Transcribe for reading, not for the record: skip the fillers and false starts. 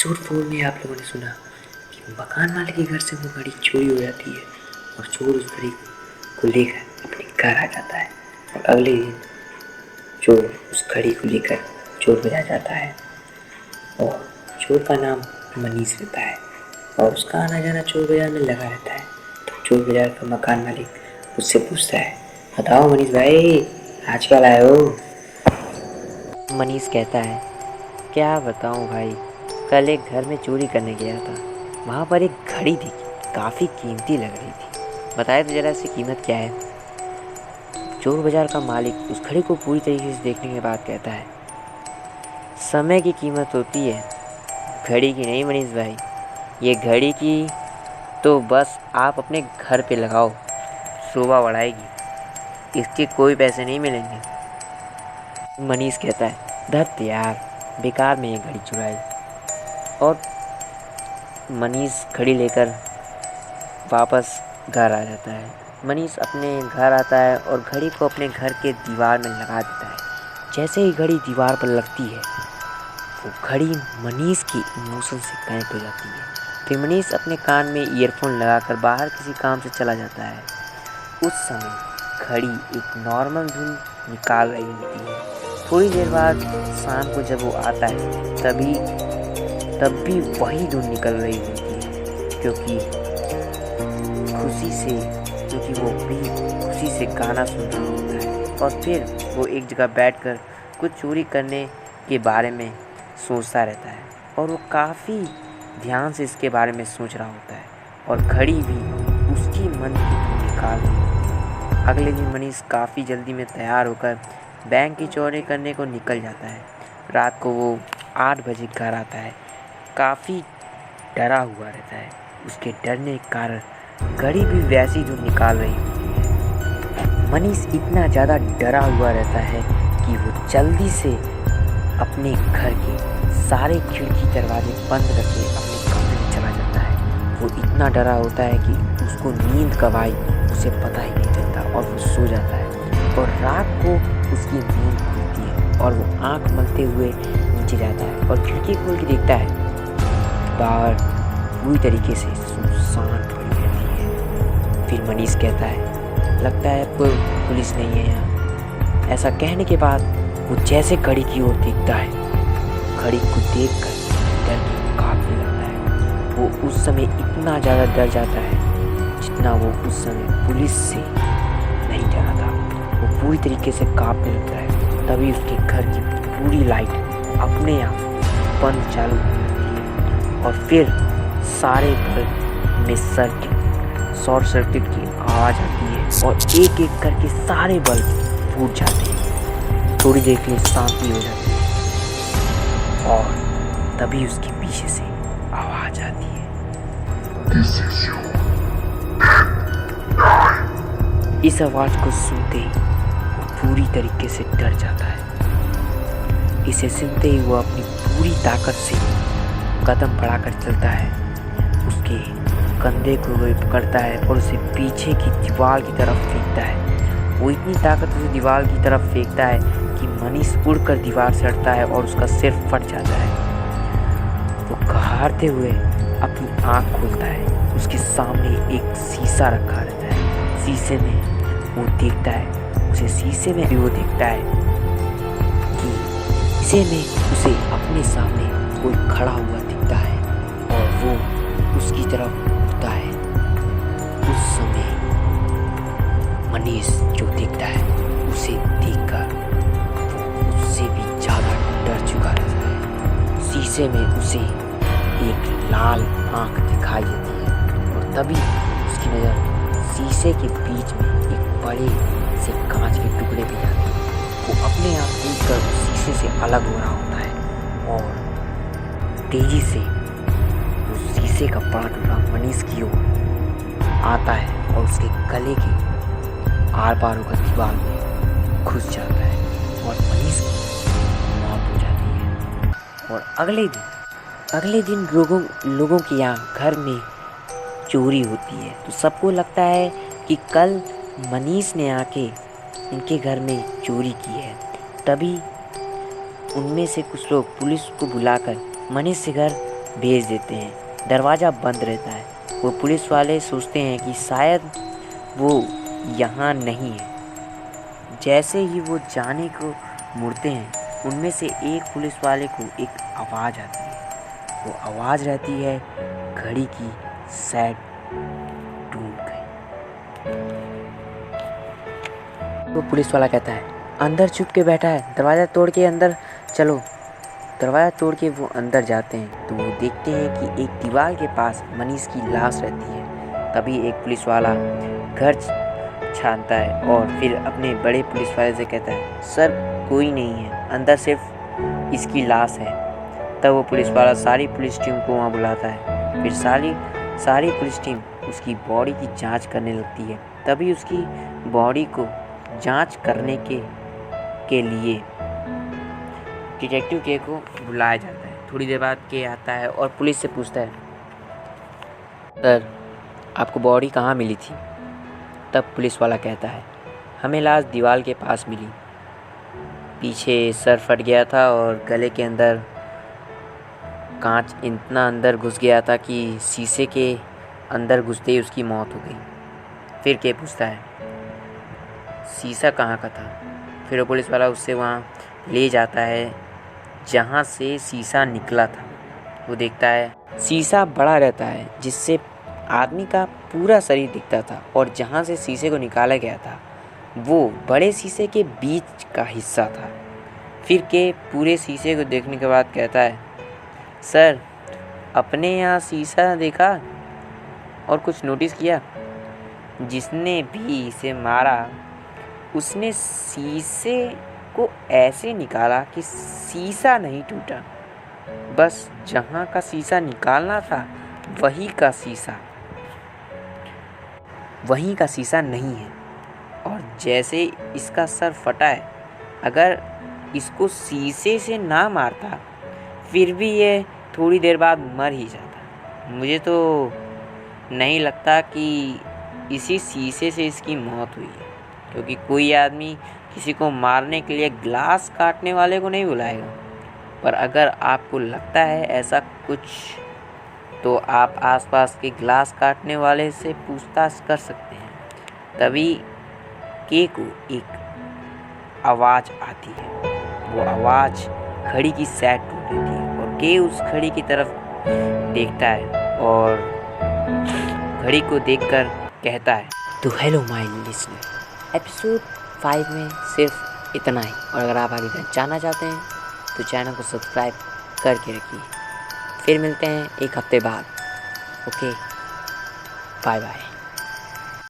Episode 4 में आप लोगों ने सुना कि मकान मालिक के घर से वो घड़ी चोरी हो जाती है और चोर उस घड़ी को लेकर अपने घर आ जाता है। और अगले दिन चोर उस घड़ी को लेकर चोर बाजार जाता है और चोर का नाम मनीष रहता है और उसका आना जाना चोर बाजार में लगा रहता है। तो चोर बाजार का मकान मालिक उससे पूछता है, बताओ मनीष भाई, आज क्या लाए हो? मनीष कहता है, क्या बताऊं भाई, कल एक घर में चोरी करने गया था। वहाँ पर एक घड़ी दिखी, काफ़ी कीमती लग रही थी। बताए तो जरा इसकी कीमत क्या है। चोर बाजार का मालिक उस घड़ी को पूरी तरीके से देखने के बाद कहता है, समय की कीमत होती है, घड़ी की नहीं मनीष भाई। ये घड़ी की तो बस आप अपने घर पे लगाओ, शोभा बढ़ाएगी, इसके कोई पैसे नहीं मिलेंगे। मनीष कहता है, धत यार, बेकार में ये घड़ी चुराई। और मनीष घड़ी लेकर वापस घर आ जाता है। मनीष अपने घर आता है और घड़ी को अपने घर के दीवार में लगा देता है। जैसे ही घड़ी दीवार पर लगती है, वो घड़ी मनीष की इमोशन से कनेक्ट हो जाती है। फिर मनीष अपने कान में ईयरफोन लगाकर बाहर किसी काम से चला जाता है। उस समय घड़ी एक नॉर्मल धुन निकाल रही होती है। थोड़ी देर बाद शाम को जब वो आता है तब भी वही धुन निकल रही होती है, क्योंकि वो भी खुशी से गाना सुन रहा होता है। और फिर वो एक जगह बैठकर कुछ चोरी करने के बारे में सोचता रहता है और वो काफ़ी ध्यान से इसके बारे में सोच रहा होता है और घड़ी भी उसकी मन की धुन निकाल रही होती है। अगले दिन मनीष काफ़ी जल्दी में तैयार होकर बैंक की चोरी करने को निकल जाता है। रात को वो 8 बजे घर आता है। काफ़ी डरा हुआ रहता है। उसके डरने के कारण घड़ी भी वैसी धुन निकाल रही होती है। मनीष इतना ज़्यादा डरा हुआ रहता है कि वो जल्दी से अपने घर के सारे खिड़की दरवाजे बंद करके अपने कमरे में चला जाता है। वो इतना डरा होता है कि उसको नींद कब आई उसे पता ही नहीं चलता और वो सो जाता है। और रात को उसकी नींद खुलती है और वो आँख मलते हुए नीचे जाता है और खिड़की खोल के देखता है, बाहर पूरी तरीके से सुनसान पड़ी रहती है। फिर मनीष कहता है, लगता है कोई पुलिस नहीं है यहाँ। ऐसा कहने के बाद वो जैसे घड़ी की ओर देखता है, घड़ी को देखकर डर के कांपने लगता है। वो उस समय इतना ज़्यादा डर जाता है जितना वो उस समय पुलिस से नहीं डरा था। वो पूरी तरीके से कांपने लगता है। तभी उसके घर की पूरी लाइट अपने आप बंद चालू हो जाती है और फिर सारे घर में शॉर्ट सर्किट की आवाज़ आती है और एक एक करके सारे बल्ब फूट जाते हैं। थोड़ी देर के लिए शांति हो जाती है और तभी उसके पीछे से आवाज़ आती है, इस आवाज़ को सुनते ही वो पूरी तरीके से डर जाता है। इसे सुनते ही वो अपनी पूरी ताकत से कदम बढ़ाकर चलता है। उसके कंधे को वो पकड़ता है और उसे पीछे की दीवार की तरफ फेंकता है। वो इतनी ताकत से दीवार की तरफ फेंकता है कि मनीष उड़कर दीवार से हटता है और उसका सिर फट जाता है। वो कहारते हुए अपनी आँख खोलता है। उसके सामने एक शीशा रखा रहता है। शीशे में वो देखता है, शीशे में भी वो देखता है कि उसे अपने सामने कोई खड़ा हुआ दिखता है और वो उसकी तरफ उठता है। उस समय मनीष जो देखता है उसे देखकर वो उससे भी ज़्यादा डर चुका रहता है। शीशे में उसे एक लाल आँख दिखाई देती है और तभी उसकी नज़र शीशे के बीच में एक बड़े से कांच के टुकड़े पे जाती है। वो अपने आप टूटकर शीशे से अलग हो रहा होता है और तेजी से वो शीशे का बड़ा टुकड़ा मनीष की ओर आता है और उसके गले के आर पार होकर दीवार में घुस जाता है और मनीष की मौत हो जाती है। और अगले दिन लोगों के यहाँ घर में चोरी होती है तो सबको लगता है कि कल मनीष ने आके इनके घर में चोरी की है। तभी उनमें से कुछ लोग पुलिस को बुलाकर मनीष के घर भेज देते हैं। दरवाज़ा बंद रहता है। वो पुलिस वाले सोचते हैं कि शायद वो यहाँ नहीं है। जैसे ही वो जाने को मुड़ते हैं, उनमें से एक पुलिस वाले को एक आवाज़ आती है। वो आवाज़ रहती है, घड़ी की सेट टूट गई। वो पुलिस वाला कहता है, अंदर छुप के बैठा है, दरवाज़ा तोड़ के अंदर चलो। दरवाज़ा तोड़ के वो अंदर जाते हैं तो वो देखते हैं कि एक दीवार के पास मनीष की लाश रहती है। तभी एक पुलिस वाला घर छानता है और फिर अपने बड़े पुलिस वाले से कहता है, सर कोई नहीं है, अंदर सिर्फ इसकी लाश है। तब वो पुलिस वाला सारी पुलिस टीम को वहाँ बुलाता है। फिर सारी पुलिस टीम उसकी बॉडी की जांच करने लगती है। तभी उसकी बॉडी को जांच करने के लिए डिटेक्टिव के को बुलाया जाता है। थोड़ी देर बाद के आता है और पुलिस से पूछता है, सर आपको बॉडी कहाँ मिली थी? तब पुलिस वाला कहता है, हमें लाश दीवार के पास मिली। पीछे सर फट गया था और गले के अंदर कांच इतना अंदर घुस गया था कि शीशे के अंदर घुसते ही उसकी मौत हो गई। फिर के पूछता है, शीशा कहाँ का था? फिर वो पुलिस वाला उससे वहाँ ले जाता है जहाँ से शीशा निकला था। वो देखता है शीशा बड़ा रहता है जिससे आदमी का पूरा शरीर दिखता था, और जहाँ से शीशे को निकाला गया था वो बड़े शीशे के बीच का हिस्सा था। फिर के पूरे शीशे को देखने के बाद कहता है, सर अपने यहाँ शीशा देखा और कुछ नोटिस किया? जिसने भी इसे मारा उसने शीशे को ऐसे निकाला कि शीशा नहीं टूटा, बस जहाँ का शीशा निकालना था वहीं का शीशा नहीं है। और जैसे इसका सर फटा है, अगर इसको शीशे से ना मारता फिर भी ये थोड़ी देर बाद मर ही जाता। मुझे तो नहीं लगता कि इसी शीशे से इसकी मौत हुई है, क्योंकि कोई आदमी किसी को मारने के लिए ग्लास काटने वाले को नहीं बुलाएगा। पर अगर आपको लगता है ऐसा कुछ, तो आप आसपास के ग्लास काटने वाले से पूछताछ कर सकते हैं। तभी के को एक आवाज़ आती है। वो आवाज़ घड़ी की सेट टूट रही थी और के उस घड़ी की तरफ देखता है और घड़ी को देखकर कहता है, तो हेलो माय लिसनर, एपिसोड 5 में सिर्फ इतना ही। और अगर आप आगे तक जानना चाहते हैं तो चैनल को सब्सक्राइब करके रखिए। फिर मिलते हैं एक हफ्ते बाद। Okay, bye bye.